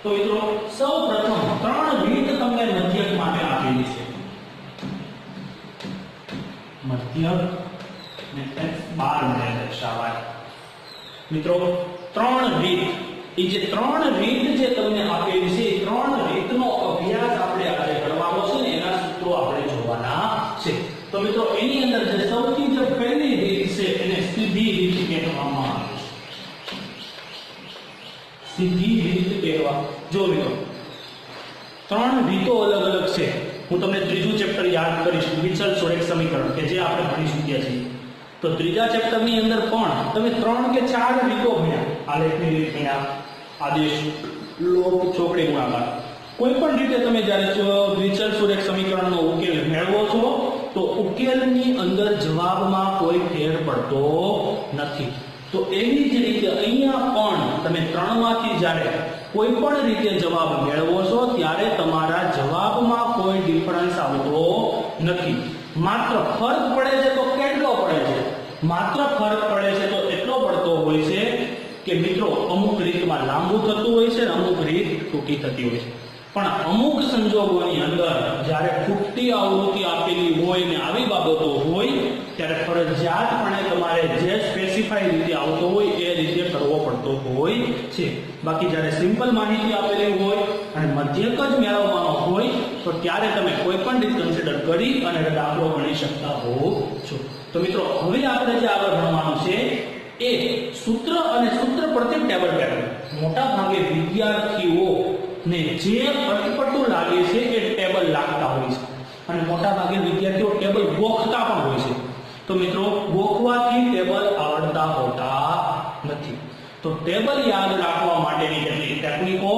તો મિત્રો સૌપ્રથમ ત્રણ રીત તમને મધ્યક માટે આપેલી છે. મધ્યક ને x12 ને દર્શાવાય. મિત્રો ત્રણ રીત, એ જે ત્રણ રીત જે તમને આપેલી છે એ ત્રણ રીતનો અભ્યાસ આપણે આજે કરવાનો છે ને એના સૂત્રો આપણે જોવાના છે. તો મિત્રો એની અંદર જે સૌથી જે પહેલી રીત છે એને સીધી રીત કહેવામાં આવે છે. સીધી રીત કહેવા. જો મિત્રો ત્રણ રીતો અલગ અલગ છે. હું તમને ત્રીજું ચેપ્ટર યાદ કરીશ, વિચલ-સુરેખ સમીકરણ, કે જે આપણે ભણી ચૂક્યા છીએ. તો ત્રીજા ચેપ્ટરની અંદર પણ તમે 3 કે 4 રીતો ભણ્યા. આલેખની રીત ભણ્યા, આદેશ, લોપ, ચોકડી, ગુણાકાર. કોઈ પણ રીતે તમે જ્યારે વિચલ-સુરેખ સમીકરણનો ઉકેલ મેળવો છો તો ઉકેલની અંદર જવાબમાં કોઈ ફેર પડતો નથી. તો એવી જ રીતે અહીંયા પણ તમે 3 માંથી જ્યારે કોઈ પણ રીતે જવાબ મેળવો છો ત્યારે તમારા જવાબમાં કોઈ ડિફરન્સ આવતો નથી. માત્ર ફરક પડે છે તો કેટલો પડે છે? માત્ર ફરક પડે છે તો એટલો પડતો હોય છે કે મિત્રો અમુક રીતમાં લાંબુ થતું હોય છે અને અમુક રીત ટૂંકી થતી હોય છે. પણ અમુક સંજોગોની અંદર જ્યારે ખૂટતી આવૃત્તિ આપેલી હોય ને આવી બાબતો હોય ત્યારે ફરજિયાતપણે તમારે જે સ્પેસિફાઈ રીતે આવતો હોય એ રીતે કરવો પડતો હોય છે. બાકી જ્યારે સિમ્પલ માહિતી આપેલી હોય અને મધ્યક જ મેળવવાનો હોય તો ત્યારે તમે કોઈ પણ રીત કન્સિડર કરી અને દાખલો ગણી શકતા હો છો. તો મિત્રો હવે આપણે જે આગળ ભણવાનું છે એ સૂત્ર અને સૂત્ર પરથી ટેબલ પેટર્ન. મોટા ભાગે વિદ્યાર્થીઓ ને જે અટપટું લાગે છે એ ટેબલ લાગતા હોય છે અને મોટા ભાગે વિદ્યાર્થીઓ ટેબલ ગોખતા પણ હોય છે. તો મિત્રો ગોખવાથી ટેબલ આવડતા હોતા નથી. તો ટેબલ યાદ રાખવા માટેની કેટલીક ટેકનિકો,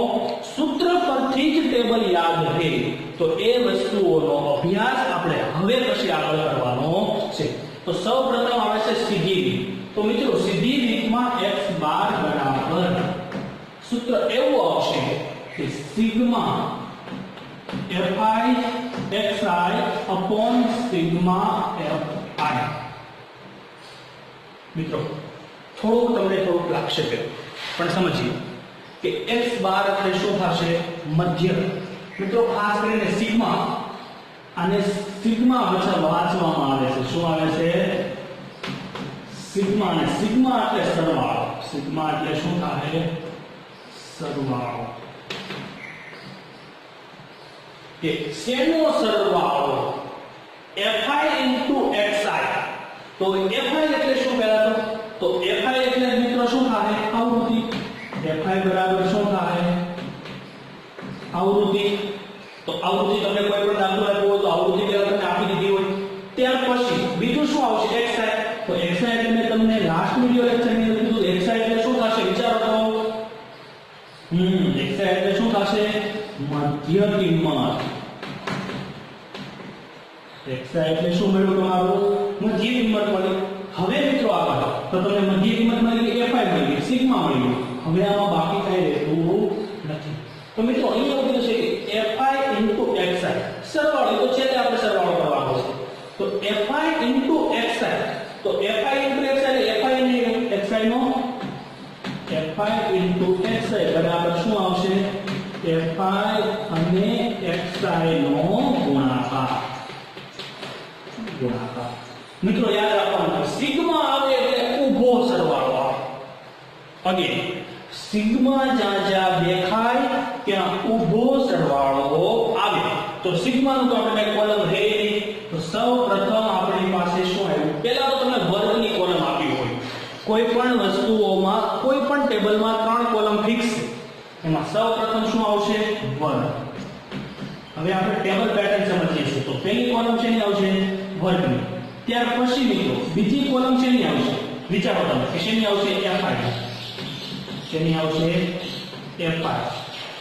સૂત્ર પરથી જ ટેબલ યાદ રહે તો એ વસ્તુઓનો અભ્યાસ આપણે હવે પછી આગળ કરવાનો છે. તો સૌપ્રથમ આવે છે સીધી રીત. તો મિત્રો સીધી રીતમાં x12 બરાબર સૂત્ર એવું આવશે કે sigma fi xi upon sigma fi. મિત્રો થોડુંક લાગશે પણ સમજીએ કે x12 એટલે શું થશે? મધ્યક. મિત્રો ખાસ કરીને સિગ્મા અને સિગ્મા વચ્ચે વાંચવામાં આવે છે. શું આવે છે? સિગ્મા. અને સિગ્મા એટલે સરવાળો. સિગ્મા એટલે શું થાય? સરવાળો. કે શેનો સરવાળો? fi into xi. તો fi એટલે શું પહેલા તો fi એટલે મિત્રો શું થાય? આવૃત્તિ. fi બરાબર શું થાય? આવૃત્તિ. તો આવૃત્તિ તમને કોઈ પણ દાખલો આપ્યો હોય તો આવૃત્તિ પહેલા તમને આપી દીધી હોય. ત્યાર પછી બીજું શું આવશે? xi. તો xi એટલે મેં તમને લાસ્ટ વિડિયો લેક્ચરની અંદર કીધું xi એટલે શું થશે? વિચારો તો. xi એટલે શું થશે? મધ્ય કિંમત. xi એટલે શું મળ્યું તમારું? મધ્ય કિંમત મળી. હવે મિત્રો આગળ તો તમને મધ્ય કિંમત મળી, fi મળી, સિગ્મા મળી. હવે આમાં બાકી કઈ રહેતું નથી. તો મિત્રો અહીંયા એવું છે કે fi into xi સરવાળો તો છે તે આપણે સરવાળો કરવાનો છે. તો fi into xi. તો fi into xi એટલે fi અને xi નો fi into xi બરાબર શું આવશે? fi અને xi નો ગુણાકાર. મિત્રો યાદ રાખવાનું સિગ્મા આવે એટલે ઊભો સરવાળો આવે. અગેન સિગ્મા જ્યાં દેખાય ત્યાં ઊભો સરવાળો આવે. તો સિગ્માનું તો આપણે કોલમ રહે નહીં. તો સૌપ્રથમ આપણી પાસે શું આવ્યું? પહેલા તો તમે વર્ગની કોલમ આપી હોય. કોઈ પણ વસ્તુઓમાં કોઈ પણ ટેબલમાં 3 કોલમ ફિક્સ છે. એમાં સૌપ્રથમ શું આવશે? વર્ગ. હવે આપણે ટેબલ પેટર્ન સમજીએ છીએ. તો પહેલી કોલમ શેની આવશે? વર્ગની. ત્યાર પછી મિત્રો બીજી કોલમ શેની આવશે? વિચારો તમે કે શેની આવશે? fi. શેની આવશે? fi.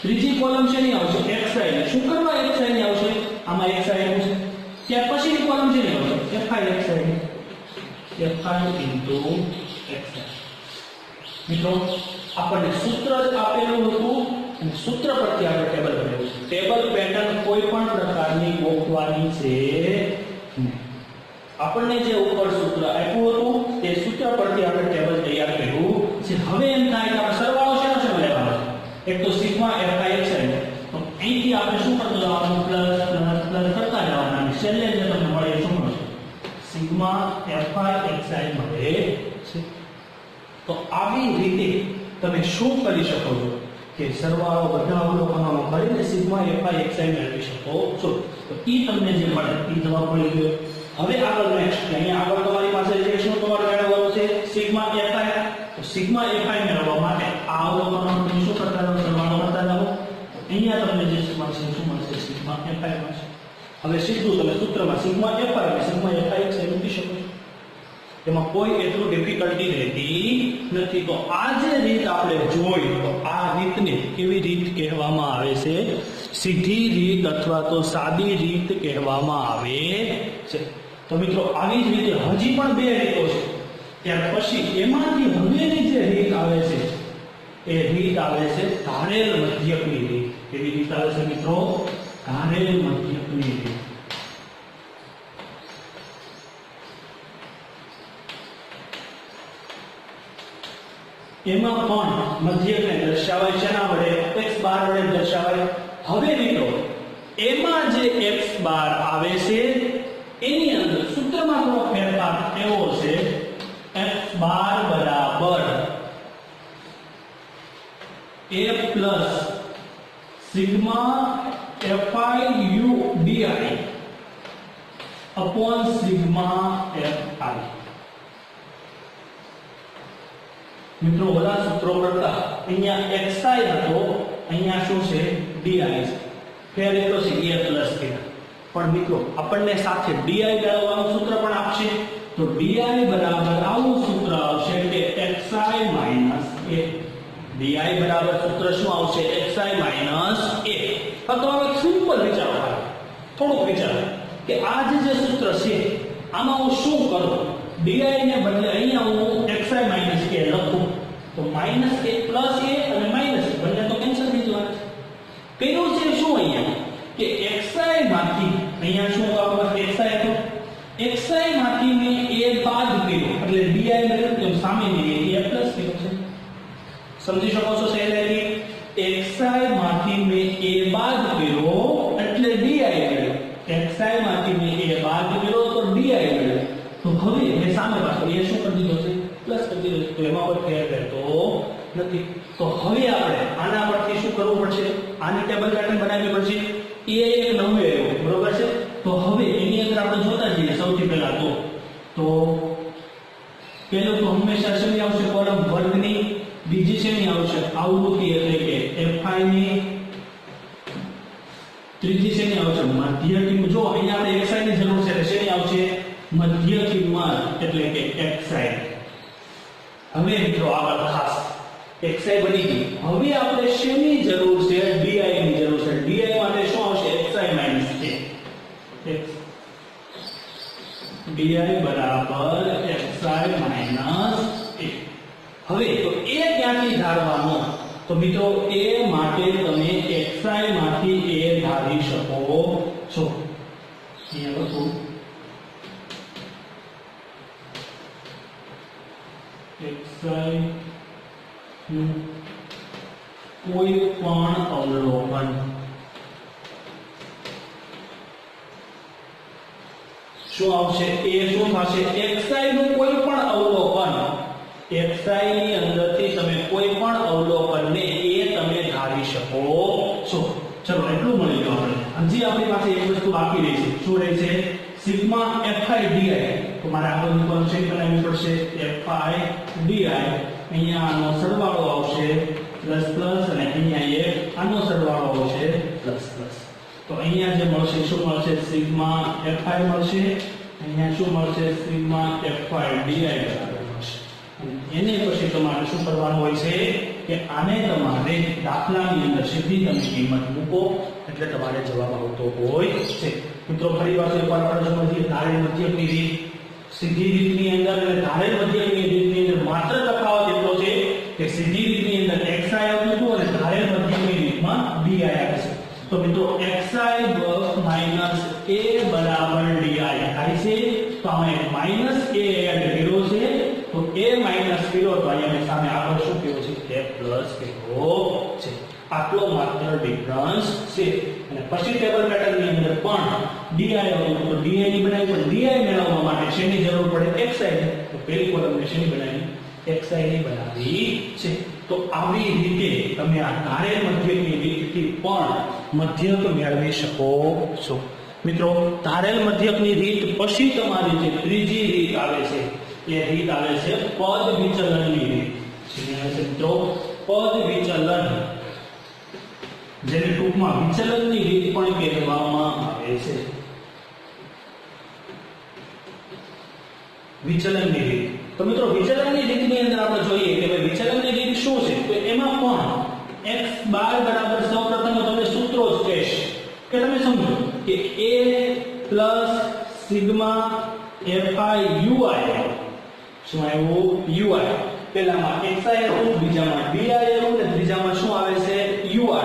ત્રીજી કોલમ શેની આવશે? xi. શું કરવા xi ની આવશે? આમાં xi આવ્યું છે. ત્યાર પછીની કોલમ શેની આવશે? fi xi. fi into xi. મિત્રો આપણને સૂત્ર જ આપેલું હતું અને સૂત્ર પરથી આપણે ટેબલ બનાવ્યું છે. ટેબલ પેટર્ન કોઈ પણ પ્રકારની ગોખવાની છે નહીં. આપણને જે ઉપર સૂત્ર આપ્યું હતું તે સૂત્ર પરથી આપણે ટેબલ તૈયાર કર્યું છે. હવે એમ થાય કે આપણે સરવાળો શેનો લેવાનો છે? એક તો સિગ્મા fi થી આપણે શું કરતો જવાનું પ્લસ પ્લસ પ્લસ કરતા જવાના અને છેલ્લે જે તમને મળે એ શું મળશે સિગ્મા fi xi મળે છે। તો આવી રીતે તમે શું કરી શકો છો કે સરવાળો બધા અવલોકનોનો કરીને સિગ્મા fi xi મેળવી શકો છો। તો ઈ તમને જે મળે ઈ જવાબ મળી ગયો। હવે આગળ નેક્સ્ટ અહીંયા આગળ તમારી પાસે જે શું તમારે મેળવવાનું છે સિગ્મા fi। તો સિગ્મા fi મેળવવા માટે આ અવલોકનોનો તમે શું કરતા જાઓ સરવાળો કરતા જાઓ। અહીંયા તમને જે મળશે શું મળશે સિગ્મા fi મળશે। હવે સીધું તમે સૂત્રમાં સિગ્મા fi અને સિગ્મા fi xi મૂકી શકો છો। એમાં કોઈ એટલું ડિફિકલ્ટી રહેતી નથી। તો આ જે રીત આપણે જોઈ તો આ રીતને કેવી રીત કહેવામાં આવે છે સીધી રીત અથવા તો સાદી રીત કહેવામાં આવે છે। તો મિત્રો આવી જ રીતે હજી પણ બે રીતો છે ત્યાર પછી એમાંથી હવેની જે રીત આવે છે એ રીત આવે છે ધારેલ મધ્યકની રીત। કેવી રીત આવે છે મિત્રો ધારેલ મધ્યકની રીત। એમાં પણ મધ્યકને દર્શાવાય શેના વડે x બાર વડે દર્શાવાય। હવે મિત્રો એમાં જે x બાર આવે છે એની અંદર સૂત્રમાં થોડો ફેરફાર એવો છે x બાર બરાબર a plus sigma fi u di upon sigma fi। મિત્રો ઓલા સૂત્રો કરતા અહીંયા xi હતો અહીંયા શું છે di છે ફેર એટલો છે a પ્લસ થીટા। પણ મિત્રો આપણને સાથે di મેળવવાનું સૂત્ર પણ આપશે। તો di બરાબર આવું સૂત્ર આવશે કે xi માઈનસ a। di બરાબર સૂત્ર શું આવશે xi માઈનસ a। તો હવે સિમ્પલ વિચારો થોડુંક વિચારો કે આ જે સૂત્ર છે આમાં હું શું કરું di ને બદલે અહીંયા હું xi માઈનસ a લખું તો માઈનસ a પ્લસ a અને માઈનસ બંને તો કેન્સલ થઈ જવાના છે। કર્યું છે શું અહીંયા કે xi માંથી અહીંયા શું આપણે xi હતો xi માંથી મેં a બાદ કર્યો એટલે di મળ્યું તો સામે મેં a પ્લસ કર્યો છે। સમજી શકો છો સહેલાઈથી xi માંથી મેં a બાદ કર્યો એટલે di મળ્યો। xi માંથી મેં a બાદ કર્યો તો di મળ્યો। તો હવે મેં સામે પાછો એ શું કરી દીધો છે પ્લસ કરી દીધો છે। તો એમાં કોઈ ફેર રહેતો નથી। તો હવે આપણે આના પરથી શું કરવું પડશે આની ટેબલ પેટર્ન બનાવવી પડશે। એ એક નવું આવ્યું બરોબર છે। તો હવે એની અંદર આપણે જોતા જઈએ સૌથી પહેલા તો પહેલું તો હંમેશા શેની આવશે કોલમ વર્ગની। બીજી શેની આવશે આવૃત્તિ એટલે કે fi ની। ત્રીજી શેની આવશે મધ્ય કિંમત। જો અહીંયા આપણે xi ની જરૂર છે એટલે શેની આવશે મધ્ય કિંમત એટલે કે xi। હવે મિત્રો આગળ ખાસ xi બની ગઈ। હવે આપણે શેની જરૂર છે di ની જરૂર છે। di માટે શું આવશે xi માઈનસ a। di બરાબર xi માઈનસ a। હવે તો a ક્યાંથી ધારવાનો તો મિત્રો a માટે તમે xi માંથી a ધારી શકો છો। અહીંયા લખું xi નું કોઈ પણ અવલોકન શું આવશે એ શું થશે xi નું કોઈ પણ અવલોકન xi ની અંદરથી તમે કોઈ પણ અવલોકનને એ તમે ધારી શકો છો। ચલો એટલું મળી ગયું આપણે। હજી આપણી પાસે એક વસ્તુ બાકી રહી છે શું રહી છે સિગ્મા fi di। તો મારે આગળની કોન્સેપ્ટ બનાવવી પડશે fi di। અહીંયા આનો સરવાળો આવશે પ્લસ પ્લસ અને અહીંયા એક આનો સરવાળો આવશે પ્લસ પ્લસ। તો અહીંયા જે મળશે શું મળશે સિગ્મા fi મળશે અહીંયા શું મળશે સિગ્મા fi di બરાબર મળશે। એને પછી તમારે શું કરવાનું હોય છે કે આને તમારે દાખલાની અંદર સીધી તમે કિંમત મૂકો એટલે તમારે જવાબ આવતો હોય છે। મિત્રો ફરી વાર એકવાર આપણે સમજીએ ધારેલ મધ્યકની રીત। સીધી રીતની અંદર અને ધારેલ મધ્યકની રીતની અંદર માત્ર તફાવત એટલો છે કે સીધી રીતની અંદર xi આવતું હતું અને ધારેલ મધ્યકની રીતમાં di આવે છે। તો મિત્રો xi માઈનસ a બરાબર di થાય છે। તો આમાં માઈનસ a એડ કર્યો છે તો a માઈનસ કર્યો તો અહીંયા સામે આગળ શું કહેવું છે a પ્લસ કહેવો છે। આટલો માત્ર ડિફરન્સ છે. અને પછી ટેબલ પેટર્ન ની અંદર પણ ડી આઈ આવ્યું તો ડી આઈ ની બનાવી, પણ ડી આઈ મેળવવા માટે શેની જરૂર પડે? એક્સ આઈ ની. તો પહેલી કોલમ ને શેની બનાવી? એક્સ આઈ ની બનાવી છે. તો આવી રીતે તમે આ ધારેલ મધ્યકની રીતથી પણ મધ્યક મેળવી શકો છો. મિત્રો, ધારેલ મધ્યકની રીત પછી તમારી જે ત્રીજી રીત આવે છે એ રીત આવે છે પદ વિચલનની રીત. જેને આવે છે મિત્રો પદ વિચલન, જેને ટૂંકમાં વિચલનની રીત પણ કહેવામાં આવે છે. વિચલનની રીત. તો મિત્રો, વિચલનની રીતની અંદર આપણે જોઈએ કે ભાઈ વિચલનની રીત શું છે. તો એમાં પણ x બાર બરાબર સૌપ્રથમ તમને સૂત્રો જ કહેશ કે તમે સમજો કે a plus sigma fi ui. શું આવ્યું? ui. પહેલામાં xi હતું, બીજામાં bi આવ્યું અને ત્રીજામાં શું આવે છે? ui.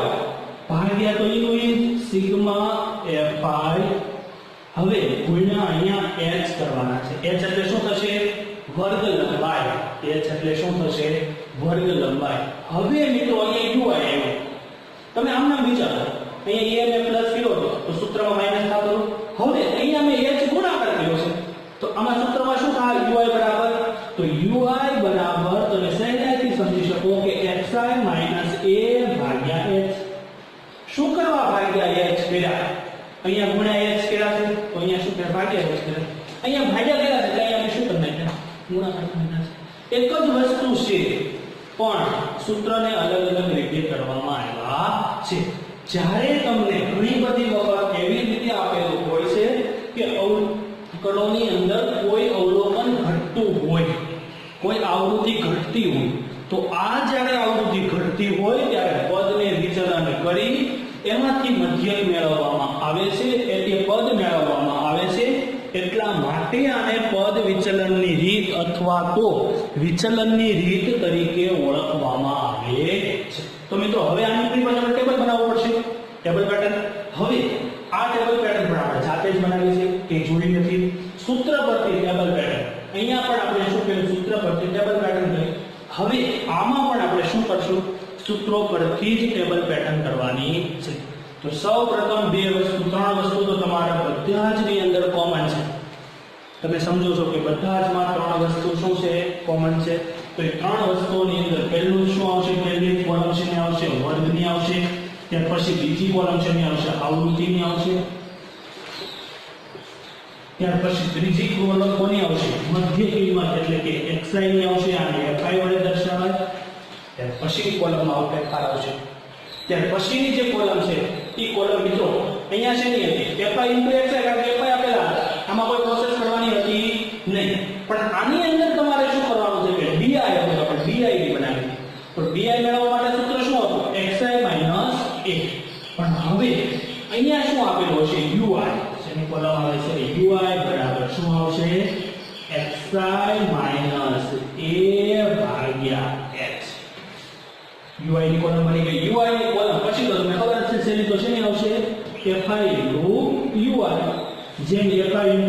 ભાગ્યા તો એનું એ સિગ્મા fi. હવે ગુણ્યા અહીંયા h કરવાના છે. h એટલે શું થશે? વર્ગ લંબાઈ. h એટલે શું થશે? વર્ગ લંબાઈ. હવે મિત્રો અહીંયા ui આવ્યું. તમે આમ નામ વિચારો, અહીંયા a મેં પ્લસ કર્યો તો સૂત્રમાં માઈનસ થતો. હવે અહીંયા મેં h ગુણાકાર કર્યો છે તો આમાં સૂત્રમાં શું થાય? ui બરાબર. તો ui બરાબર તમે સહેલાઈથી સમજી શકો કે xi - a ભાગ્યા h. શું કરવા ભાગ્યા h કર્યા? અહીંયા ગુણ્યા h કર્યા છે તો અહીંયા શું કર્યા? ભાગ્યા h કર્યા. અહીંયા ભાગ્યા કર્યા છે એટલે અહીંયા શું કરી નાખ્યા? ગુણાકાર કરી નાખ્યા. એક જ વસ્તુ છે પણ સૂત્રને અલગ અલગ રીતે કરવામાં આવ્યા છે. જ્યારે તમને ઘણી બધી વખત એવી રીતે આપેલું હોય છે કે અવકળોની અંદર કોઈ અવલોકન ઘટતું હોય, કોઈ આવૃત્તિ ઘટતી હોય, તો આ જ્યારે આવૃત્તિ ઘટતી હોય ત્યારે પદને વિચલન કરી એમાંથી મધ્યક મેળવવામાં આવે છે. એટલે પદ મેળવવામાં આવે છે. એટલા માટે આને પદ વિચલનની રીત અથવા તો વિચલનની રીત તરીકે ઓળખવામાં આવે છે. તો મિત્રો, હવે આની ઉપર આપણે ટેબલ બનાવવું પડશે. Table pattern. હવે આ ટેબલ પેટર્ન પણ આપણે જાતે જ બનાવી છે કે જોઈ નથી. સૂત્ર પરથી ટેબલ પેટર્ન. અહીંયા પણ આપણે શું કર્યું? સૂત્ર પરથી ટેબલ પેટર્ન કરી. હવે આમાં પણ આપણે શું કરશું? સૂત્રો પરથી જ ટેબલ પેટર્ન કરવાની છે. તો સૌપ્રથમ ત્રણ વસ્તુ તો તમારા બધા જ ની અંદર કોમન છે. તમે સમજો છો કે બધા જ માં ત્રણ વસ્તુ શું છે? કોમન છે. તો એ ત્રણ વસ્તુઓની અંદર પહેલું શું આવશે? પહેલી કોલમ શેની આવશે? વર્ગની આવશે. ત્યાર પછી બીજી કોલમ શેની આવશે? આવૃત્તિની આવશે. ત્યાર પછી ત્રીજી કોલમ કોની આવશે? મધ્ય કિંમત એટલે કે xi ની આવશે. આને fi વડે દર્શાવાય. ત્યાર પછી કોલમ આઉટલાઈન આવશે. ત્યાર પછીની જે કોલમ છે એ કોલમ મિત્રો અહીંયા શેની હતી? fi * xi. કારણ કે fi આપેલા હતા, આમાં કોઈ પ્રોસેસ કરવાની હતી નહીં. પણ આની અંદર તમારે શું કરવાનું છે કે di આપણે di ની બનાવી. તો di મેળવવા માટે સૂત્ર શું હતું? xi - a. પણ હવે અહીંયા શું આપેલું છે? ui. જેની કોલમ આવે છે ui બરાબર શું આવશે? xi - a ભાગ્યા h. ui ની કોલમ બની ગઈ. ui ની કોલમ પછી તો તમને ખબર છે શેની તો શેની આવશે? fi * ui. જેમ fi * xi આવ્યું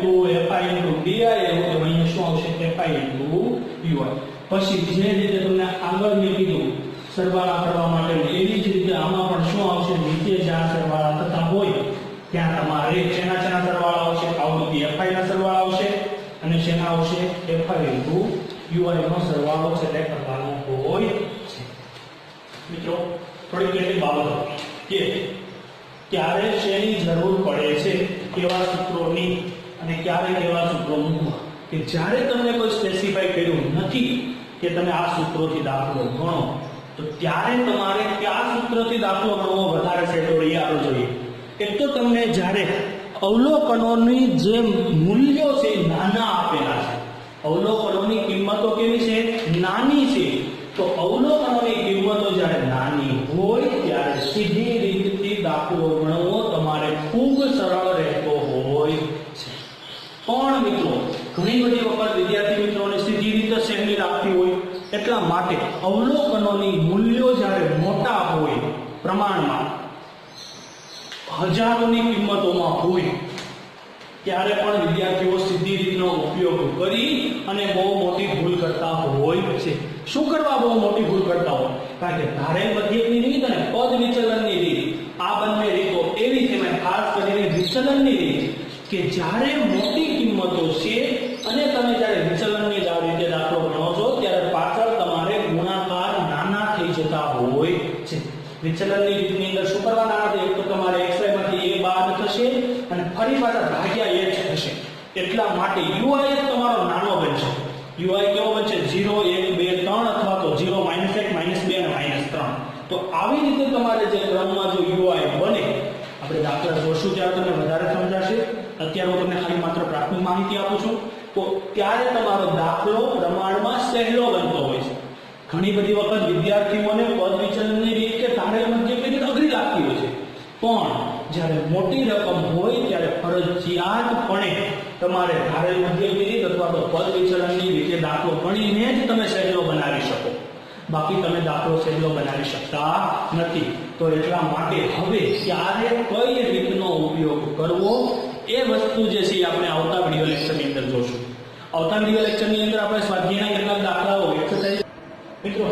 તો fi * di આવ્યું તો અહીંયા શું આવશે? fi * ui. પછી જે રીતે તમને આગળ મેં કીધું સરવાળા કરવા માટે, એવી જ રીતે આમાં પણ શું આવશે? નીચે જ્યાં સરવાળા થતા હોય ત્યાં તમારે શેના સરવાળા આવશે? આવૃત્તિ fi ના સરવાળા આવશે અને શેના આવશે? fi * ui નો સરવાળો છે તે કરવાનો હોય છે. મિત્રો, થોડી કેટલી બાબતો કે ક્યારે શેની જરૂર પડે છે, કેવા સૂત્રોની અને ક્યારે કેવા સૂત્રો મૂકવા. કે જ્યારે તમને કોઈ સ્પેસિફાઈ કર્યું નથી કે તમે આ સૂત્રોથી દાખલો ગણો, તો ત્યારે તમારે કયા સૂત્રથી દાખલો ગણવો વધારે સેટોડી આવવું જોઈએ. એક તો તમને જ્યારે અવલોકનોની જે મૂલ્યો છે નાના આપેલા છે, અવલોકનોની કિંમતો કેવી છે? નાની છે. તો અવલોકનોની કિંમતો જ્યારે નાની હોય ત્યારે સીધી રીતથી દાખલો ગણવો તમારે ખૂબ સરળ રહેતો હોય છે. પણ મિત્રો, ઘણી બધી વખત વિદ્યાર્થી મિત્રોને સીધી રીતે સહેલી લાગતી હોય. એટલા માટે અવલોકનોની મૂલ્યો જ્યારે મોટા હોય, પ્રમાણમાં હજારોની કિંમતોમાં હોય, ત્યારે પણ વિદ્યાર્થીઓ સીધી રીતનો ઉપયોગ કરી અને બહુ મોટી ભૂલ કરતા હોય છે. શું કરવા બહુ મોટી ભૂલ કરતા હોય? કારણ કે ધારેલ મધ્યકની રીત અને પદ વિચલનની રીત, આ બંને રીતો એવી છે, ખાસ કરીને વિચલનની રીત, કે જ્યારે મોટી કિંમતો છે અને તમે જ્યારે વિચલનની જ આ રીતે દાખલો ગણો છો ત્યારે પાછળ તમારે ગુણાકાર નાના થઈ જતા હોય છે. વિચલનની રીતની અંદર શું કરવાના આવે? એક તો તમારે xy માંથી a બાદ થશે અને ફરી પાછા ભાગ્યા h થશે. એટલા માટે ui જ તમારો નાનો બનશે. ui કેવો બનશે? 0 1 2 3 અથવા તો 0 -1 -2 અને -3. તો આવી રીતે તમારે જે ક્રમમાં જો ui બને, આપણે દાખલા જોશું ત્યારે તમને વધારે સમજાશે. અત્યારે હું તમને ખાલી માત્ર પ્રાથમિક માહિતી આપું છું. તો ત્યારે તમારો દાખલો પ્રમાણમાં સહેલો બનતો હોય છે. ઘણી બધી વખત વિદ્યાર્થીઓને પદ વિચલનની રીત કે ધારેલ મધ્યકની રીત અઘરી લાગતી હોય છે, પણ જ્યારે મોટી રકમ હોય ત્યારે ફરજિયાતપણે તમારે ધારેલ મધ્યકની રીત અથવા તો પદ વિચલનની રીતે દાખલો ગણીને જ તમે સહેલો બનાવી શકો. બાકી તમે દાખલો સહેલો બનાવી શકતા નથી. તો એટલા માટે હવે ક્યારે કઈ રીતનો ઉપયોગ કરવો એ વસ્તુ જે છે આપણે આવતા વિડિયો લેક્ચરની અંદર જોશું. આવતા વિડિયો લેક્ચરની અંદર આપણે સ્વાધ્યાયના કેટલાક દાખલાઓ એક્સરસાઇઝ. મિત્રો,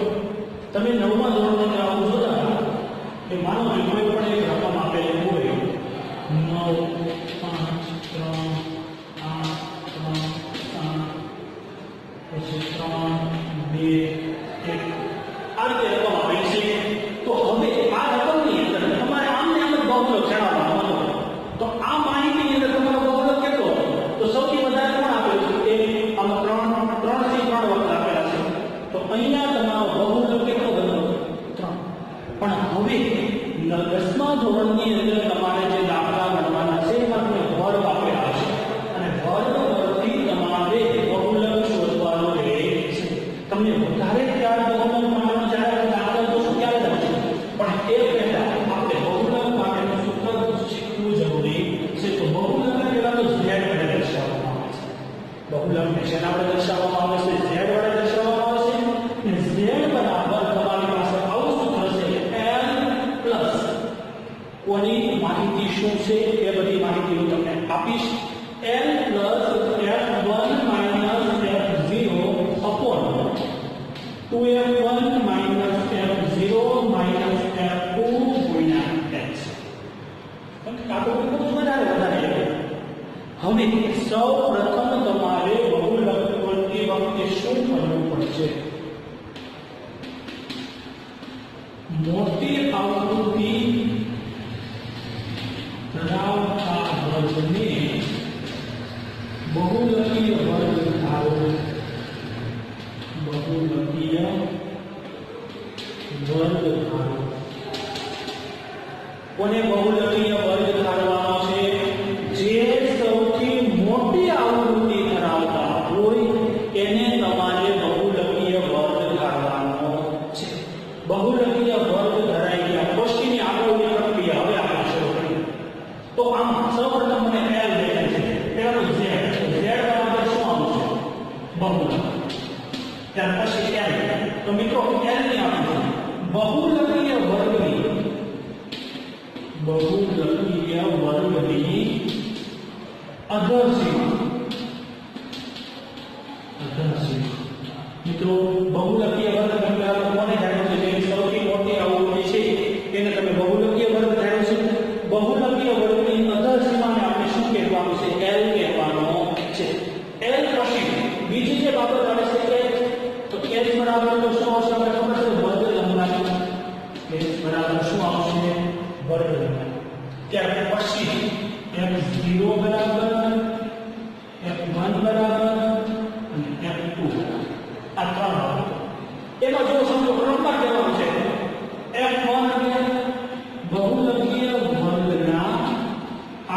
તમે 9મા ધોરણમાં આવું જોતા કે માનો કે કોઈ પણ એક રકમ આપેલી હોય 9 5 3 8 7 પછી 3 2 1 આ રીતે રકમ આપેલી છે. તો હવે આ રકમની અંદર તમારે આમને આમ જ બહુલક જણાવવાનો. તો આ માહિતીની અંદર તમારો બહુલક કેટલો? તો સૌથી વધારે કોણ આપેલું છે? એ આમાં 3 થી 3 વખત આપેલા છે. તો અહીંયા તમારો બહુલક કેટલો બન્યો? 3. પણ હવે 10મા ધોરણની અંદર તમારે જે દાખલા ગણવાના છે એમાં તમે વર્ગ આપેલા છે અને વર્ગ પરથી તમારે બહુલક શોધવાનો રહેશે. તમને વધારે ખ્યાલ બહુલક માટેનો જ્યારે દાખલા જોશો ત્યારે લખશો, પણ એ પહેલા આપણે બહુલક માટેનું સૂત્ર શીખવું જરૂરી છે. તો બહુલક પહેલા તો z વડે દર્શાવવામાં આવે છે. બહુલકને શેના વડે દર્શાવવામાં આવે છે? z વડે દર્શાવવામાં આવે છે. અને z બરાબર તમારી પાસે આવું સૂત્ર છે l પ્લસ કોની માહિતી શું છે એ બધી માહિતી હું તમને આપીશ. l plus f1 minus f0 upon 2f1 minus f0 minus f2 ગુણ્યા h. કાકો ખૂબ વધારે. હવે સૌ પ્રથમ તમારે બહુલક કરતી વખતે શું કરવું પડશે? મોટી આવૃત્તિ ધરાવતા વર્ગને બહુલકીય વર્ગ ધારો. બહુલકીય વર્ગ ધારો. કોને બહુલકીય વર્ગ ધારવાનો છે? જે સૌથી મોટી આવૃત્તિ ધરાવતા હોય એને તમારે બહુલકીય વર્ગ ધારવાનો છે. બહુલકીય વર્ગ ધરાઈ ગયા પછીની આગળની પ્રક્રિયા હવે આપણે શરૂ કરીએ. તો આમ સૌપ્રથમ મને l દેખાય છે, પહેલું z. z બરાબર શું આવશે? બહુલક. ત્યાર પછી l. તો મિત્રો l ની આપણે બહુલકીય વર્ગની અધરસીમા. મિત્રો બહુલકીય વર્ગ તમે કોને જાણો છો? જેની સૌથી મોટી આવૃત્તિ છે એને તમે બહુલકીય વર્ગ જાણો છો. બહુલકીય વર્ગની અધરસીમાને આપણે શું કહેવાનું છે? l કહેવાનો છે. l પછી બીજી જે બાબત આવે છે h. તો h બરાબર તો શું આવશે? આપણે ખબર છે વર્ગ લંબાઈ. h બરાબર શું આવશે? વર્ગ લંબાઈ. ત્યાર પછી f0 બરાબર f1 બરાબર અને f2 આ ત્રણ બાબતો. એમાં જો સમજો ક્રમમાં કહેવાનું છે f1 એટલે બહુલકીય વર્ગના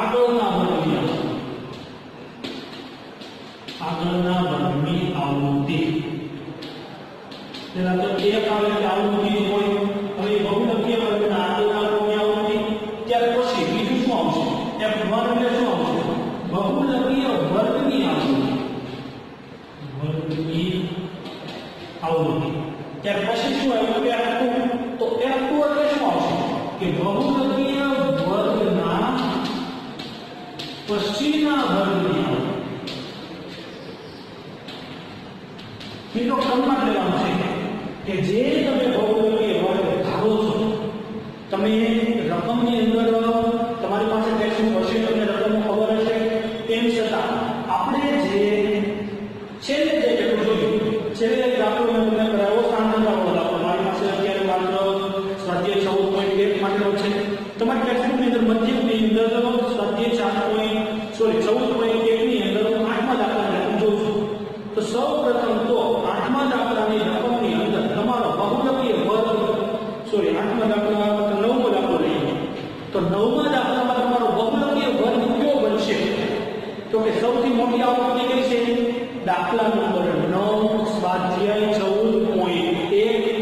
આગળના વર્ગની આવૃત્તિ. પેલા તો એક આવે કે આવૃત્તિ હોય. હવે બહુલકીય વર્ગના આગળના વર્ગની આવૃત્તિ. ત્યાર પછી બીજું શું આવશે? f1 એટલે શું આવશે? બહુલકીય વર્ગની આવૃત્તિ. ત્યાર પછી શું આવ્યું? f2. તો f2 એટલે શું આવશે? કે બહુલકીય વર્ગના પશ્ચિમ કેટીના વર્ગની આવડત. મિત્રો ક્રમમાં લેવાનું છે કે જે તમે બહુલકીય વર્ગ ધારો છો, તમે રકમની અંદર તમારી પાસે ટેક્સ્ટબુક હશે, તમને રકમો ખબર હશે, તેમ છતાં આપણે જે છેલ્લે જે પેલું જોયું, છેલ્લે એક દાખલો મેં તમને કરાવ્યો સાંદ્રતાનો દાખલો. મારી પાસે અત્યારે માત્ર સ્વાધ્યાય 14.1 માટેનો છે. તમારી ટેક્સ્ટબુકની અંદર મધ્યકની અંદર સ્વાધ્યાય 14.1 ની અંદર 8મા દાખલાને હું જોઉં છું. તો સૌ પ્રથમ તો 8મા દાખલાની રકમની અંદર તમારો બહુલકીય વર્ગ 8મા દાખલા 9મો દાખલો લઈએ તો 9મા દાખલામાં તમારો બહુલકીય વર્ગ કયો બનશે? તો કે સૌથી મોટી આવૃત્તિ કઈ છે? દાખલા નંબર 9 સ્વાધ્યાય 14.1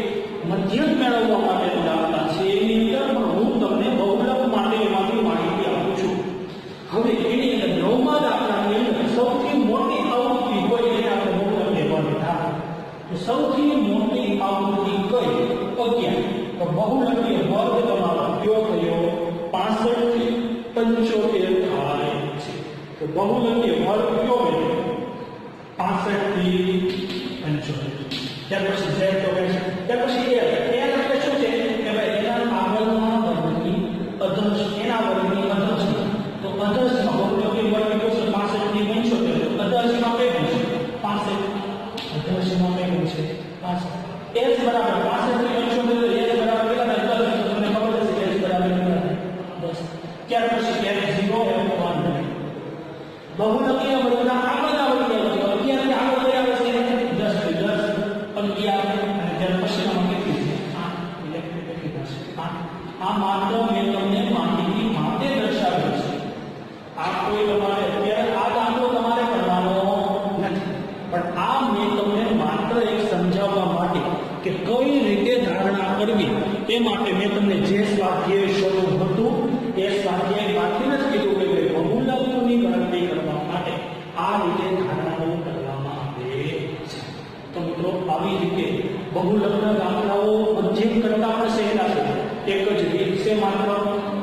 મધ્યક મેળવવા માટેનો દાખલા છે. એની અંદર પણ હું તમને બહુલક માટે એમાંથી માહિતી આપું છું. હવે એની અંદર 9મા દાખલાની અંદર સૌથી મોટી આવૃત્તિ હોય એને આપણે બહુલકીય વર્ગ ધારો. તો સૌથી મોટી આવૃત્તિ કઈ? 11. તો બહુલકીય વર્ગ તમારો કયો થયો? 65 થી 75 થાય છે. તો બહુલકીય વર્ગ કયો બન્યો? 65 થી 75. ત્યાર પછી z તો કે છે, ત્યાર પછી l એટલે શું છે કે ભાઈ એના આગળના વર્ગની અધર્શ, એના વર્ગની અધર્શ. તો અધર્શમાં બહુલકીય વર્ગ કયો છે? 65 થી 75. અધર્શમાં કેટલું છે? 65. અધર્શમાં કેટલું છે? 65. s બરાબર 65 થી 75 s બરાબર કેટલા થાય? 10. તમને ખબર હશે s બરાબર કેટલા થાય? 10. ત્યાર પછી f0 f1 બહુલકીય વર્ગના આગળના વર્ગની અધર્શ. 11 થી આગળ કઈ આવે છે? 10 થી 10 11 અને ત્યાર પછીના કેટલી છે? 8. ઇલેક્ટ્રિક કેટલી થશે? 8. આ માત્ર મેં તમને માહિતી માટે દર્શાવ્યું છે. આ કોઈ તમારે અત્યારે આ દાખલો તમારે કરવાનો નથી, પણ આ મેં તમને માત્ર એક સમજાવવા માટે કે કઈ રીતે ધારણા કરવી તે માટે મેં તમને જે સ્વાધ્યાય શરૂ હતું એ સ્વાધ્યાયમાંથી જ કીધું કે બહુલકની ગણતરી કરવા માટે આ રીતે ધારણાઓ કરવામાં આવે છે. તો મિત્રો આવી રીતે બહુલકના દાખલાઓ મધ્યક કરતા પણ સહેલા છે. એક જ રીત છે માત્ર.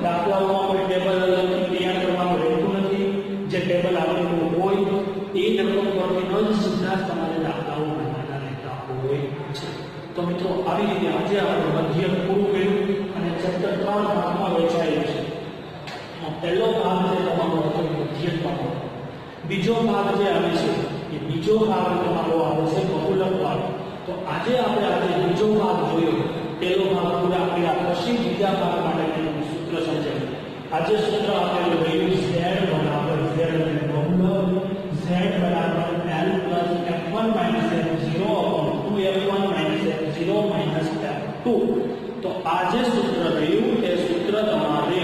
દાખલાઓમાં કોઈ ટેબલ તૈયાર કરવાનું રહેતું નથી. જે ટેબલ આપેલું હોય એ જ રકમ પરથી જ સીધા તમારે દાખલાઓ બનાવવાના રહેતા હોય છે. તો મિત્રો આવી રીતે આજે આપણે મધ્યક પૂરું કર્યું અને ચેપ્ટર 3 ભાગમાં વહેંચાયેલું છે. પહેલો ભાગ છે તમારો હતો મધ્યકનો. બીજો ભાગ જે આવે છે એ બીજો ભાગ તમારો આવે છે બહુલક ભાગ. તો આજે બીજો ભાગ જોયો. પહેલો ભાગ પૂરા કર્યા પછી બીજા ભાગ માટે સૂત્ર સમજાવ્યું. આજે સૂત્ર આપેલું રહ્યું z બરાબર z અને બહુલક z બરાબર l plus f1 minus f0 upon 2f1 minus f0 minus f2. તો આ જે સૂત્ર રહ્યું એ સૂત્ર તમારે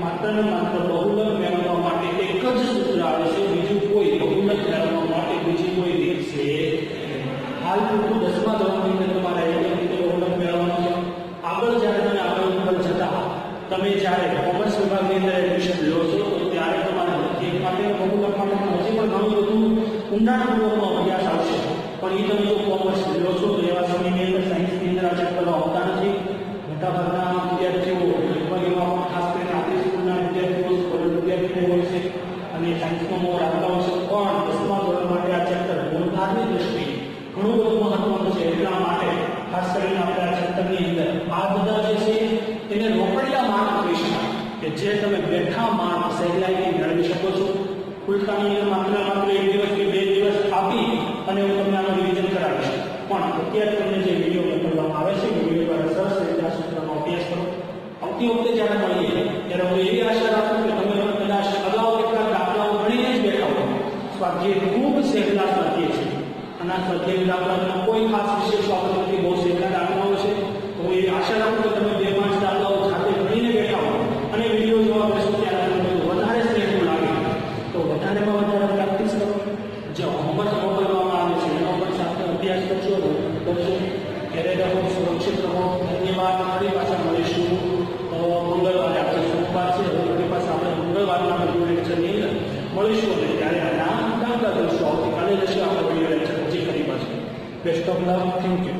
માત્ર ને માત્ર બહુલક મેળવવા માટે એક જ સૂત્ર આવે છે. બીજું કોઈ બહુલક મેળવવા માટે બીજી કોઈ રીત છે. હાલ પૂરતું 10મા ધોરણની અંદર તમારે એક રીતે બહુલક મેળવવાનું છે. આગળ જ્યારે તમે આગળ ઉપર જતા તમે જ્યારે કોમર્સ વિભાગની અંદર એડમિશન લો છો તો ત્યારે તમારે મધ્યક માટે બહુલક માટે હજી પણ ઘણું બધું ઊંડાણપૂર્વકનો અભ્યાસ આવશે. પણ એ તમે જો કોમર્સ લો છો તો એવા સમયની અંદર સાયન્સની અંદર આ ચેપ્ટરો આવતા નથી. મોટાભાગના વિદ્યાર્થીઓ લગભગ એમાં ખાસ કરીને આપણી સ્કૂલના વિદ્યાર્થીઓ સ્કોલર વિદ્યાર્થીઓ હોય છે અને સાયન્સમાં મોર આવતા હોય છે. પણ 10મા ધોરણ માટે આ ચેપ્ટર ગુણભારની દ્રષ્ટિએ ઘણું બધું મહત્વનું છે. એટલા માટે ખાસ કરીને આપણે આ ચેપ્ટરની અંદર આ બધા જે છે તેને રોકડિયા માર્ક કહી શકાય કે જે તમે બેઠા માર્ક સહેલાઈથી મેળવી શકો છો. ઉલટાની અંદર માત્ર 1 દિવસ કે 2 દિવસ આપી અને હું તમને આનું રિવિઝન કરાવીશ. પણ અત્યારે તમને જે વિડીયો મોકલવામાં આવે છે વિડીયો દ્વારા સરસ રીતે આ સૂત્રનો અભ્યાસ કરો. આવતી વખતે જ્યારે મળીએ ત્યારે હું એવી આશા રાખું કે તમે કદાચ અગાઉ કેટલાક દાખલાઓ ગણીને જ બેઠા હો. સ્વાધ્યાય ખૂબ સહેલા સ્વાધ્યાય છે અને આ સ્વાધ્યાય દાખલામાં કોઈ ખાસ વિશેષ બાબત નથી. બહુ સહેલા દાખલાઓ છે. તો હું એવી આશા રાખું કે તમે 2-5 દાખલાઓ સાથે ગણીને બેઠા હો અને વિડીયો જોવા બેસો ત્યારે તમને વધારે સહેલું લાગે તો વધારેમાં વધારે પ્રેક્ટિસ કરો. જે હોમવર્ક મોકલવામાં આવે છે એનો પણ સાથે અભ્યાસ કરશો. ઘરે રહો, સુરક્ષિત રહો. ધન્યવાદ. ફરી પાછા મળીશું મંગળવારે. આપણે સોમવાર છે, ફરી પાછા આપણે મંગળવારના વિડીયો લેક્ચરની અંદર મળીશું અને ત્યારે આના દાખલા કરીશું. આવતીકાલે જશે આપણે વિડીયો લેક્ચર હજી ફરી પાછું. Best of luck. Thank you.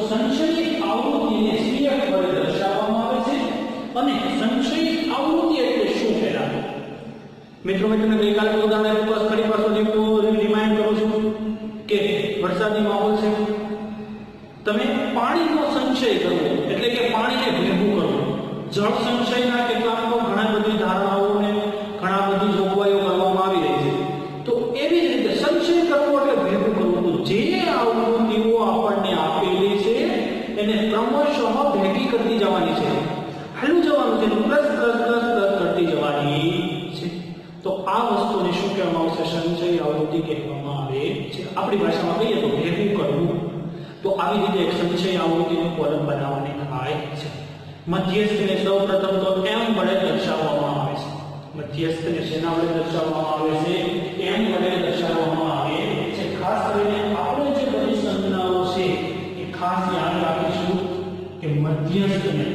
સંશયિત આવૃત્તિને CF વડે દર્શાવવામાં આવે છે અને સંશયિત આવૃત્તિ એટલે શું કહેવાય? મિત્રો મેં તમને ગઈકાલે ઉદાહરણ ઉપર ફરી પાછો રિમાઇન્ડ કરું છું કે વરસાદી માહોલ છે, તમે પાણીનો સંચય કરવો એટલે કે પાણીને ભેગું કરવું. જળ સંચયના કેટલાક ઘણા બધી ધારણાઓને ઘણા બધી જોગવાઈઓ કરવામાં આવી રહી છે. તો એવી જ રીતે સંચય કરવો એટલે ભેગું કરવું. તો જે આવૃત્તિઓ આપણને આપેલી છે એને ક્રમશઃ ભેગી કરતી જવાની છે, હાલું જવાનું છે, પ્લસ પ્લસ પ્લસ પ્લસ કરતી જવાની છે. તો આ વસ્તુને શું કહેવામાં આવશે? સંચય આવૃત્તિ કહેવામાં આવે છે. આપણી ભાષામાં કહીએ તો ભેગું કરવું. તો આવી રીતે એક સંચય આવૃત્તિનું કોલમ બનાવવાની થાય છે. મધ્યસ્થને સૌપ્રથમ તો m વડે દર્શાવવામાં આવે છે. મધ્યસ્થને શેના વડે દર્શાવવામાં આવે છે? m વડે દર્શાવવામાં આવે છે. ખાસ કરીને આપણે જે બધી સંજ્ઞાઓ છે એ ખાસ યાદ રાખીશું કે મધ્યસ્થને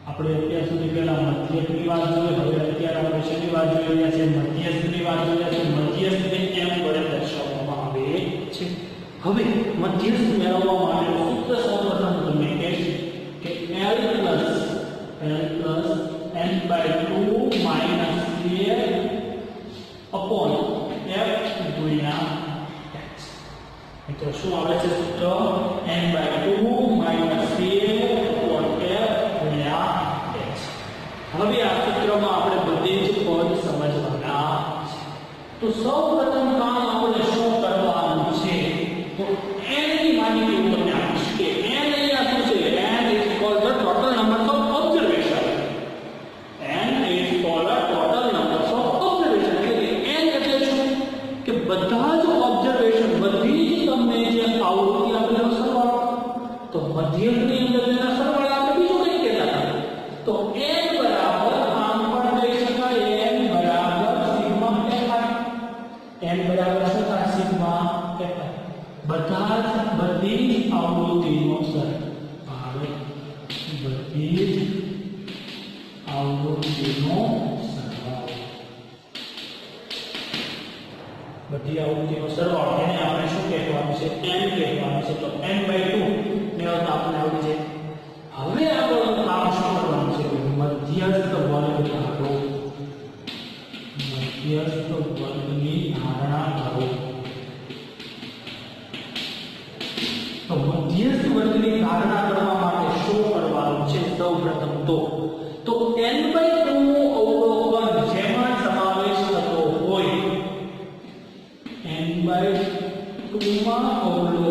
આપણે અત્યાર સુધી પહેલા મધ્યકની વાત જોઈ, હવે અત્યારે આપણે શેની વાત જોઈ રહ્યા છે? મધ્યસ્થની વાત જોઈ રહ્યા છે. મધ્યસ્થને m વડે દર્શાવવામાં આવે છે. હવે મધ્યસ્થ મેળવવા માટે સૂત્ર સૌપ્રથમ તમને કહેશ કે l + n/2 - a upon f ગુણ્યા x. મિત્રો શું આવે છે સૂત્ર? n/2 - a upon f ગુણ્યા x. હવે આ સૂત્રમાં આપણે બધી જ પદ સમજવાના છે. તો સૌપ્રથમ કામ આપણે શું કરવાનું છે? તો n ની માહિતી હું તમને આપીશ કે n અહીંયા શું છે? n is called the total numbers of observation. n is called the total numbers of observation. એટલે n એટલે શું? કે બધા જ ઓબ્ઝર્વેશન, બધી જ તમને જે આવૃત્તિ આપેલો સરવાળો. તો મધ્યકની અંદર જેના સરવાળા આપણે બીજું કંઈ કહેતા હતા. તો n બરાબર આમ પણ કહી શકાય n બરાબર સિગ્મા f. n બરાબર શું થાય? Sigma f. બધી જ આવૃત્તિનો સરવાળો, બધી જ આવૃત્તિનો સરવાળો, બધી આવૃત્તિનો સરવાળો એને આપણે શું કહેવાનું છે? n કહેવાનું છે. તો n/2 ને આપણે આવડી છે. હવે આપણું કામ શું કરવાનું છે? મધ્યસ્થ વર્ગ ધારો. મધ્યસ્થ વર્ગની ધારણા કરો. તો મધ્યસ્થ વર્ગની ધારણા કરવા માટે શું કરવાનું છે? સૌપ્રથમ તો n/2 નું અવલોકન જેમાં સમાવેશ થતો હોય, n/2 માં અવલોકનનો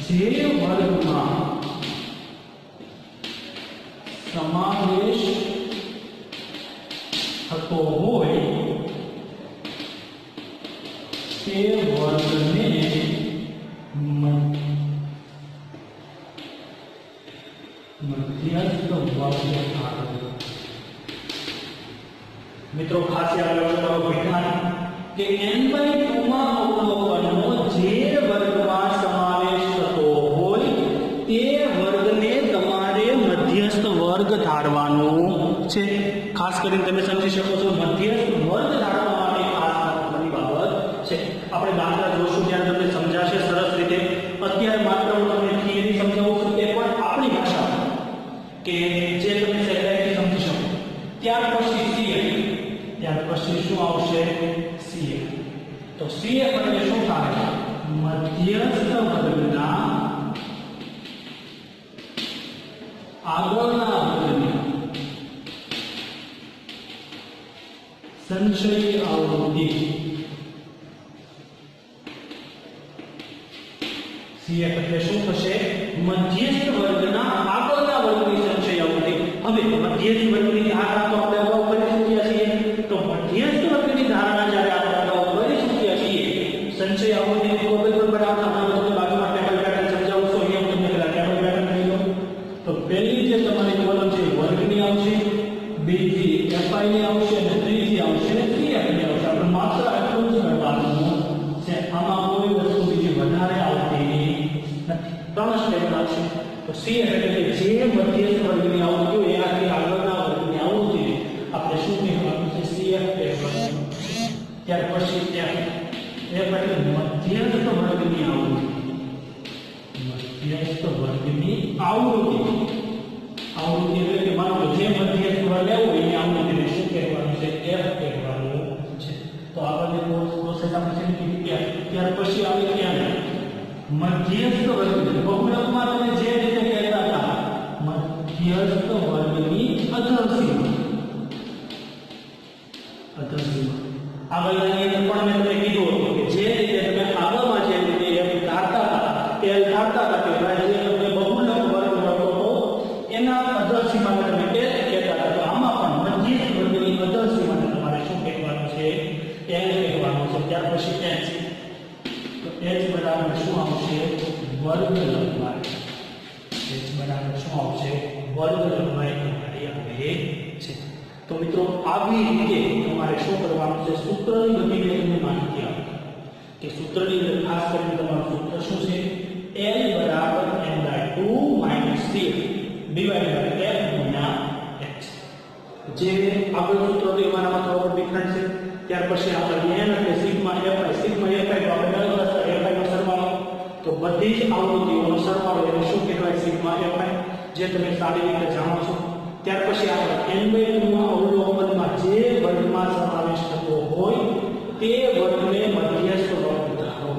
જે વર્ગમાં સમાવેશ થતો હોય તે વર્ગને મધ્યસ્થ વર્ગ ધારો. મિત્રો ખાસ યાદ રાખો વિધાન કે n/2 માં અવલોકનનો જે વર્ગમાં સમાવેશ થતો હોય તે વર્ગને તમારે મધ્યસ્થ વર્ગ ધારવાનો છે. ખાસ કરીને તમે સમજી શકો છો મધ્યસ્થ વર્ગ ધારવા માટે ખાસ મહત્વની બાબત છે. આપણે દાખલા જોશું ત્યારે તમને સમજાશે સરસ રીતે. અત્યારે માત્ર હું તમને થિયરી સમજાવું છું તે પણ આપણી ભાષામાં કે જે તમે સહેલાઈથી સમજી શકો. ત્યાર પછી CF, ત્યાર પછી શું આવશે? CF. તો CF એટલે શું થાય? મધ્યસ્થ વર્ગના આગળના વર્ગની સંચય આવૃત્તિ. CF એટલે શું થશે? મધ્યસ્થ વર્ગના આગળના વર્ગની સંચય આવૃત્તિ. હવે મધ્યસ્થ વર્ગની ધારણા તો આપણે અગાઉ કરી ચૂક્યા છીએ. તો મધ્યસ્થ વર્ગની ધારણા જ્યારે આપણે અગાઉ કરી ચૂક્યા છીએ, સંચય આવૃત્તિની ટેબલ પર બનાવતા આપણે તમને બાજુમાં ટેબલ પેટર્ન સમજાવું છું. અહીંયા હું તમને પહેલા ટેબલ પેટર્ન કહી દઉં. તો પહેલી જે તમારી કોલમ છે વર્ગની આવશે, બીજી fi ની આવશે અને ત્રીજી આવશે cf ની આવશે. આપણે માત્ર આટલું જ કરવાનું છે. આમાં કોઈ વસ્તુ બીજી વધારે આવતી નથી. ત્રણ સ્ટેપ આવશે. તો cf એટલે જે મધ્યસ્થ વર્ગની આવૃત્તિ હોય એનાથી આગળના વર્ગની આવૃત્તિ આપણે શું કહેવાનું છે? cf કહેવાનું છે. ત્યાર પછી f એટલે મધ્યસ્થ વર્ગની આવૃત્તિ, મધ્યસ્થ વર્ગની આવૃત્તિ. આવૃત્તિ એટલે કે માનો કે જે મધ્યસ્થ વર્ગ લેવો એની આવૃત્તિને શું કહેવાનું છે? f કહેવાનું છે. તો આગળ પ્રોસેસ આપણે છે કે ત્યાર પછી આવે ક્યાં મધ્યસ્થ વર્ગની બહુલકમાં તમે જે રીતે કહેતા હતા મધ્યસ્થ વર્ગની અધરસીમા. આગળની અંદર પણ મેં તમને કીધું હતું કે જે રીતે તમે આગળમાં જે રીતે f ધારતા હતા કે ભાઈ જે તમે બહુલક વર્ગ મળતો હતો એના અધરસીમાને તમે કહેતા હતા. તો આમાં પણ મધ્યસ્થ વર્ગની અધરસીમાને તમારે શું કહેવાનું છે? l કહેવાનું છે. ત્યાર પછી h, તો h બરાબર શું આવશે? વર્ગ લંબાઈ. h બરાબર શું આવશે? વર્ગ લંબાઈ તમારી આવે છે. તો મિત્રો આવી રીતે તમારે શું કરવાનું છે? સૂત્રની બધી તમને માહિતી આપો કે સૂત્રની અંદર ખાસ કરીને તમારું સૂત્ર શું છે? l બરાબર n/2 - c divided by f ગુણ્યા h. જે આગળ સૂત્ર તો એમાંનામાં થોડો ડિફરન્ટ છે. ત્યાર પછી આપણે n એટલે સિગ્મા fi તો આપણે fi નો સરવાળો, તો બધી જ આવૃત્તિઓનો સરવાળો એને શું કહેવાય? સિગ્મા fi, જે તમે સારી રીતે જાણો છો. ત્યાર પછી આપણે n/2 માં અવલોકનમાં જે વર્ગમાં સમાવેશ થતો હોય તે વર્ગને મધ્યસ્થ વર્ગ ધારો.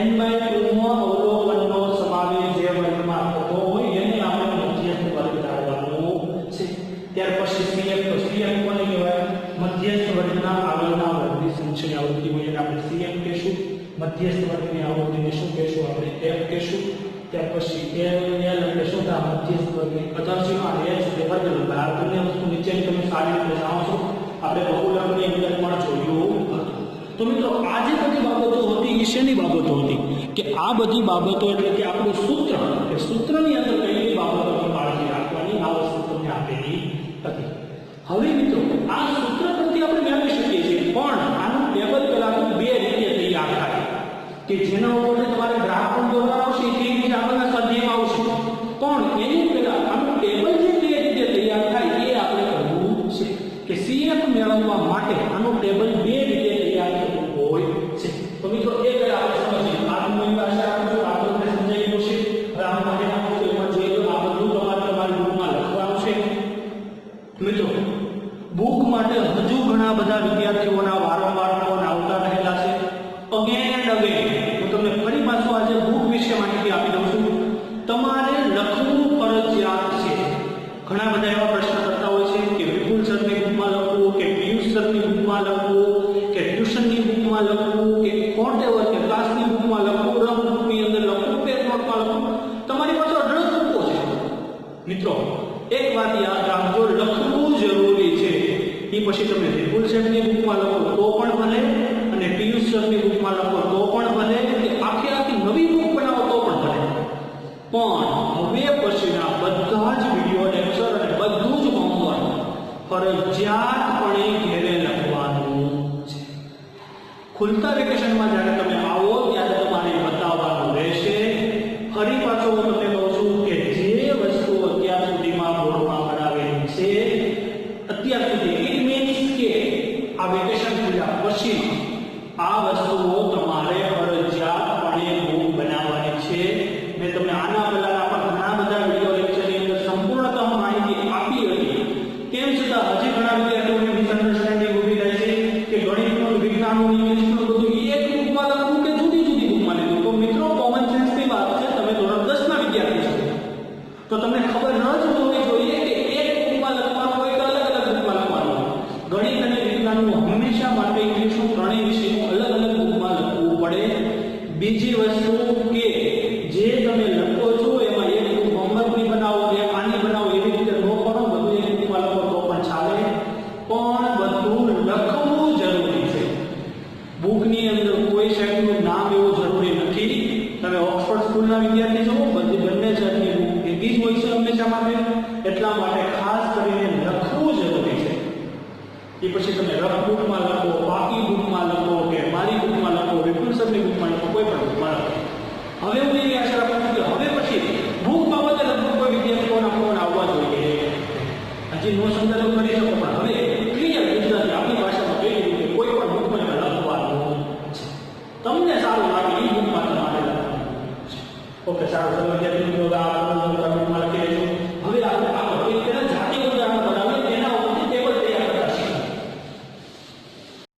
n/2 માં અવલોકનનો સમાવેશ જે વર્ગમાં થતો હોય એને આપણે મધ્યસ્થ વર્ગ ધારવાનું છે. ત્યાર પછી cf, તો cf કોને કહેવાય? મધ્યસ્થ વર્ગના આગળના વર્ગની સંખ્યાની આવૃત્તિ હોય એને આપણે cf કહેશું. મધ્યસ્થ વર્ગની આવૃત્તિને શું કહેશું? આપણે f કહેશું. ત્યાર પછી l એટલે શું થાય? મધ્યસ્થ વર્ગની અધરસીમા. h એટલે વર્ગ લંબાઈ. આ બંને વસ્તુ નીચેની તમે સારી રીતે જાણો છો, આપણે બહુલકની અંદર પણ જોયું હતું. તો મિત્રો આ જે બધી બાબતો હતી એ શેની બાબતો હતી? કે આ બધી બાબતો એટલે કે આપણું સૂત્ર, કે સૂત્રની અંદર કઈ કઈ બાબતોની કાળજી રાખવાની આ વસ્તુ તમને આપેલી હતી. હવે મિત્રો આ સૂત્ર પરથી આપણે મેળવી શકીએ છીએ, પણ આનું ટેબલ પહેલા બે રીતે તૈયાર થાય કે જેના ઉપર તમારે ગ્રાફ પણ દોરવાનો આવશે, તે રીતે આગળના સ્વાધ્યાયમાં આવશે. પણ એની પહેલા આનું ટેબલ જે રીતે તૈયાર થાય એ આપણે કરવું છે કે CF મેળવવા માટે આનું ટેબલ બે રીતે તૈયાર થતું હોય છે. તો મિત્રો એ પહેલા આપણે સમજીએ. આગળની ભાષા આપણે આગળ સમજાવી ગયું છે. હવે આ માટેના પુસ્તકમાં જોઈએ તો આ બધું તમારી બુકમાં લખવાનું છે. મિત્રો બુક માટે હજુ ઘણા બધા વિદ્યાર્થીઓના વારંવાર ફોન આવતા રહેલા છે. અગેન એન્ડ અગેન હું તમને ફરી પાછું આજે બુક વિશે માહિતી આપી દઉં છું. તમારે લખવું ફરજિયાત છે. ઘણા બધા એવા પ્રશ્ન કરતા હોય છે કે વિપુલ સરની બુકમાં લખવું, કે પિયુષ સરની બુકમાં લખવું, કે ટ્યુશનની બુકમાં લખવું, કે વોટેવર કે ક્લાસની બુકમાં લખવું, રફ બુકની અંદર લખવું, પેજ નોટમાં લખવું. તમારી પાસે અઢળક બુકો છે. મિત્રો એક વાત યાદ રાખજો, લખવું જરૂરી છે. એ પછી તમે વિપુલ સરની બુકમાં લખો તો પણ ભલે, અને પિયુષ સરની બુકમાં લખો તો પણ ભલે, કે આખી નવી બુક બનાવો તો પણ ભલે. પણ હવે પછીના બધા જ વિડિયો લેક્ચર અને બધું જ હોમવર્ક ફરજિયાતપણે ઘેરે લખવાનું છે. ખુલતા વેકેશનમાં જ્યારે તમે આવો ત્યારે તમારે બતાવવાનું રહેશે. ફરી પાછો હું તમને કહું છું કે જે વસ્તુ અત્યાર સુધીમાં બોર્ડમાં કરાવેલી છે, અત્યાર સુધી ઇટ મીન્સ કે આ વેકેશન ખુલ્યા પછી આ વસ્તુઓ તમારે ફરજિયાતપણે બુક બનાવવાની છે. મેં તમને આના પહેલાના પણ ઘણા બધા વિડિયો લેક્ચરની અંદર સંપૂર્ણતઃ માહિતી આપી હતી. તેમ છતાં હજી ઘણા વિદ્યાર્થીઓને મિસઅન્ડરસ્ટેન્ડિંગ ઊભી થાય છે કે ગણિતનું, વિજ્ઞાનનું, ઇંગ્લિશનું બધું એક બુકમાં લખવું કે જુદી જુદી બુકમાં લેવું. તો મિત્રો કોમન સેન્સની વાત છે. તમે ધોરણ 10 ના વિદ્યાર્થી છો તો તમને ખબર ન જ હોવી જોઈએ કે એક બુકમાં લખવાનું હોય કે અલગ અલગ બુકમાં લખવાનું. ગણિત અને વિજ્ઞાનનું હંમેશા માટે ઇંગ્લિશનું ત્રણેય વિષયનું અલગ અલગ બુકમાં લખવું પડે. બીજી વસ્તુ કે જે તમે લખો છો એમાં એક બુક હોમવર્કની બનાવો, એક આની બનાવો, એવી રીતે ન કરો. બધું એક બુકમાં લખો તો પણ ચાલે, પણ બધું લખવું જરૂરી છે. બુકની અંદર કોઈ સાહેબનું નામ એવું જરૂરી નથી. તમે ઓક્સફર્ડ સ્કૂલના વિદ્યાર્થી છો, બંને જાતની બુક એકી જ હોય છે હંમેશા માટે. એટલા માટે ખાસ કરીને લખવું જરૂરી છે. એ પછી તમે રફ બુકમાં લખો, બાકી બુકમાં લખો, કે મારી બુકમાં લખો, વિપુલ સરની બુકમાં લખો, કોઈ પણ બુકમાં લખો. હવે હું એવી આશા રાખું છું કે હવે